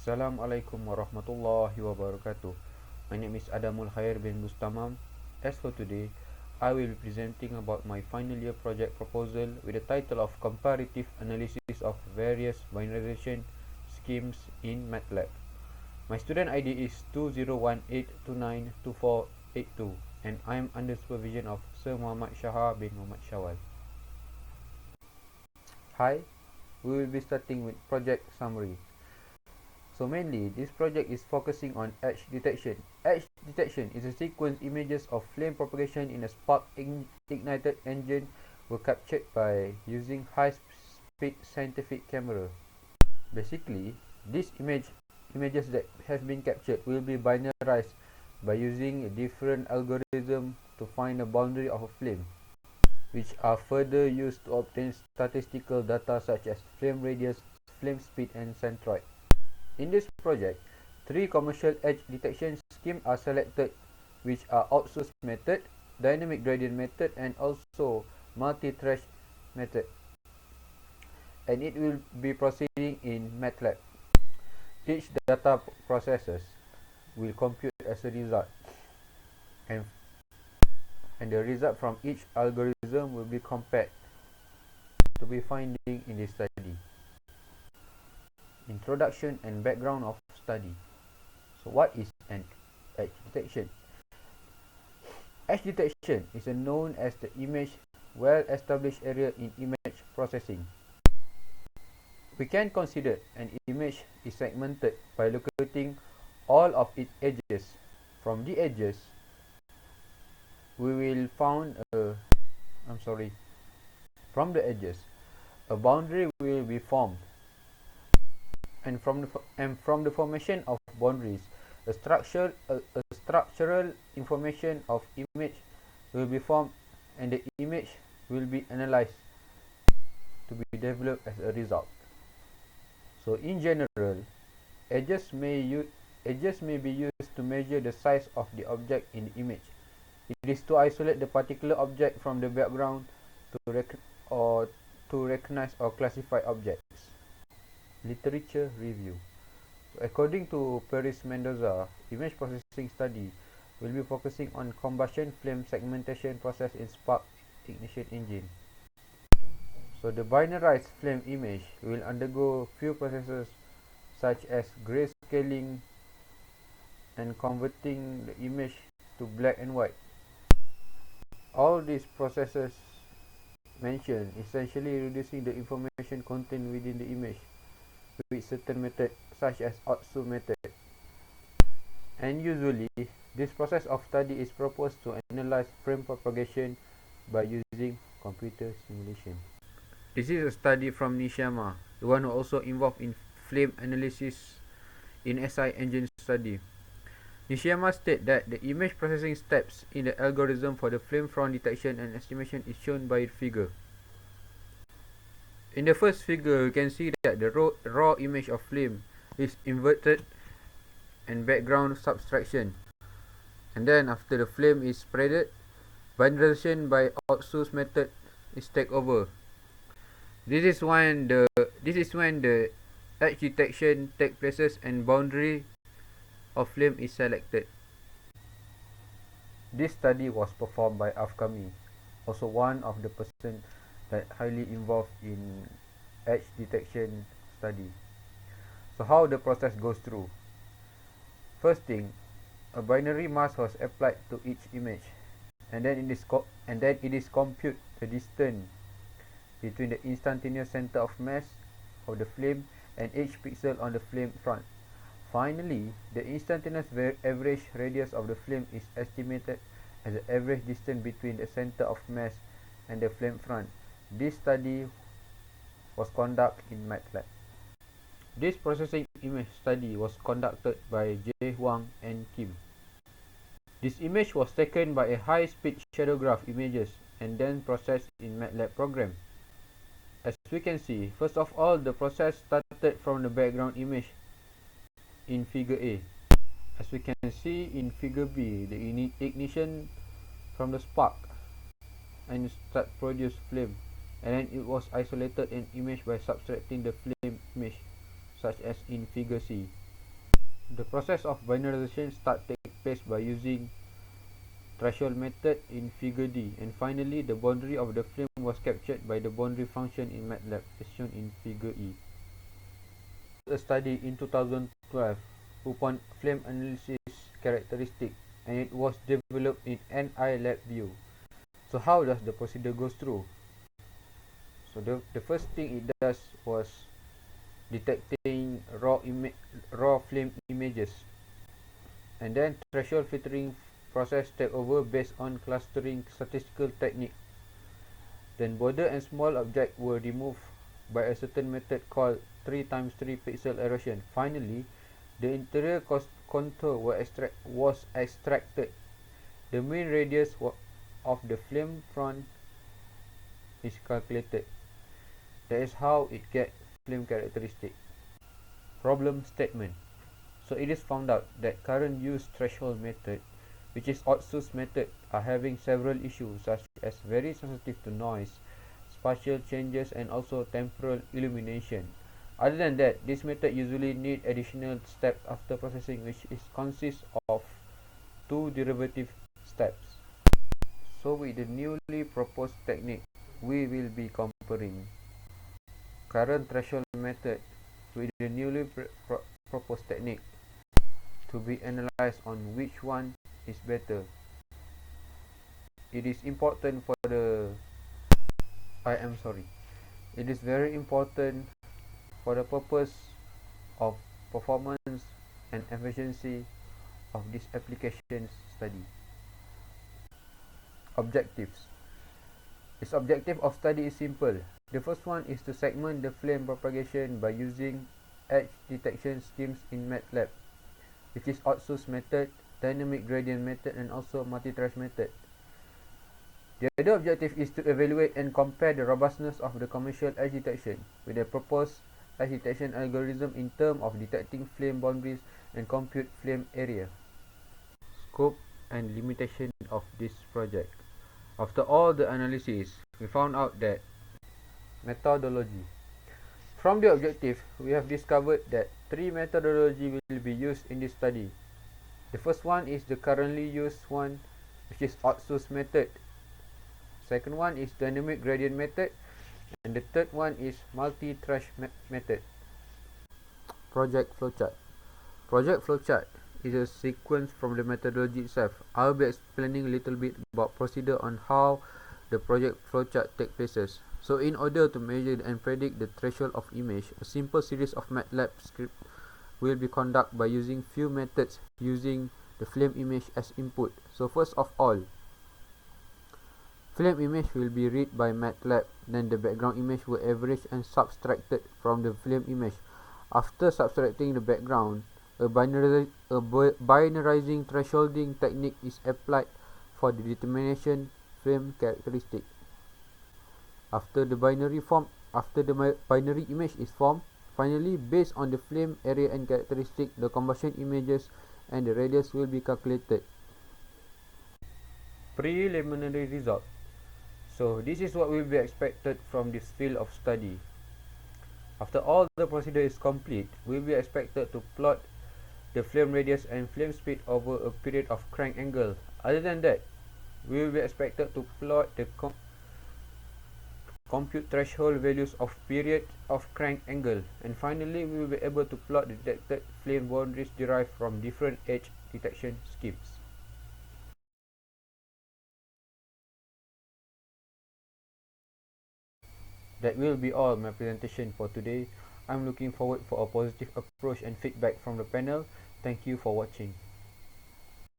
Assalamualaikum warahmatullahi wabarakatuh. My name is Adamulkhair bin Bustamam. As for today, I will be presenting about my final year project proposal with the title of Comparative Analysis of Various Binarization Schemes in MATLAB. My student ID is 2018292482 and I am under supervision of Sir Muhammad Syahar bin Muhammad Shawal. Hi, we will be starting with project summary. So mainly, this project is focusing on edge detection. Edge detection is a sequence images of flame propagation in a spark ignited engine were captured by using high-speed scientific camera. Basically, these images that have been captured will be binarized by using a different algorithm to find the boundary of a flame, which are further used to obtain statistical data such as flame radius, flame speed, and centroid. In this project, 3 commercial edge detection schemes are selected, which are outsource method, dynamic gradient method, and also multi-thresh method. And it will be proceeding in MATLAB. Each data processors will compute as a result, and the result from each algorithm will be compared to be finding in this study. Introduction and background of study. So what is an edge detection? Edge detection is known as the image well-established area in image processing. We can consider an image is segmented by locating all of its edges. From the edges, we will found from the edges, a boundary will be formed. And from the formation of boundaries, a structural information of image will be formed, and the image will be analyzed to be developed as a result. So in general, edges may be used to measure the size of the object in the image. It is to isolate the particular object from the background to recognize or classify objects. Literature review. According to Paris Mendoza, image processing study will be focusing on combustion flame segmentation process in spark ignition engine. So the binarized flame image will undergo few processes such as grayscaling and converting the image to black and white. All these processes mentioned essentially reducing the information contained within the image with certain method such as outsource method. And usually, this process of study is proposed to analyze frame propagation by using computer simulation. This is a study from Nishiyama, the one who also involved in flame analysis in SI engine study. Nishiyama stated that the image processing steps in the algorithm for the flame front detection and estimation is shown by the figure. In the first figure, you can see that the raw image of flame is inverted and background subtraction. And then after the flame is spreaded, binarization by outsource method is take over. This is when the edge detection takes place and boundary of flame is selected. This study was performed by Afkami, also one of the person that highly involved in edge detection study. So how the process goes through. First thing, a binary mask was applied to each image, and then it is compute the distance between the instantaneous center of mass of the flame and each pixel on the flame front. Finally, the instantaneous average radius of the flame is estimated as the average distance between the center of mass and the flame front. This study was conducted in MATLAB. This processing image study was conducted by J. Huang and Kim. This image was taken by a high-speed shadow graph images and then processed in MATLAB program. As we can see, first of all, the process started from the background image in figure A. As we can see in figure B, the ignition from the spark and start produce flame, and then it was isolated and imaged by subtracting the flame image, such as in figure C. The process of binarization takes place by using threshold method in figure D, and finally the boundary of the flame was captured by the boundary function in MATLAB as shown in figure E. A study in 2012 upon flame analysis characteristic, and it was developed in NI view. So how does the procedure goes through? So the first thing it does was detecting raw flame images, and then threshold filtering process take over based on clustering statistical technique. Then border and small object were removed by a certain method called 3 times 3 pixel erosion. Finally, the interior contour was extracted. The mean radius of the flame front is calculated. That is how it gets flame characteristic. Problem statement. So it is found out that current use threshold method, which is outsourced method, are having several issues such as very sensitive to noise, spatial changes, and also temporal illumination. Other than that, this method usually need additional steps after processing, which consists of 2 derivative steps. So with the newly proposed technique, we will be comparing current threshold method with the newly proposed technique to be analyzed on which one is better. It is important for the it is very important for the purpose of performance and efficiency of this application study. Objectives. Its objective of study is simple. The first one is to segment the flame propagation by using edge detection schemes in MATLAB, which is outsourced method, dynamic gradient method, and also multi-trace method. The other objective is to evaluate and compare the robustness of the commercial edge detection with the proposed edge detection algorithm in terms of detecting flame boundaries and compute flame area. Scope and limitation of this project. After all the analysis, we found out that methodology. From the objective, we have discovered that 3 methodologies will be used in this study. The first one is the currently used one, which is outsourced method. Second one is dynamic gradient method, and the third one is multi-trace method. Project flowchart. Project flowchart is a sequence from the methodology itself. I will be explaining a little bit about procedure on how the project flowchart takes place. So in order to measure and predict the threshold of image, a simple series of MATLAB script will be conducted by using few methods using the flame image as input. So first of all, flame image will be read by MATLAB, then the background image will average and subtracted from the flame image. After subtracting the background, a binarizing thresholding technique is applied for the determination flame characteristic. After the binary image is formed, finally based on the flame area and characteristic, the combustion images and the radius will be calculated. Preliminary result. So this is what will be expected from this field of study. After all the procedure is complete, we will be expected to plot the flame radius and flame speed over a period of crank angle. Other than that, we will be expected to plot the compute threshold values of period of crank angle, and finally we will be able to plot the detected flame boundaries derived from different edge detection schemes. That will be all my presentation for today. I'm looking forward for a positive approach and feedback from the panel. Thank you for watching.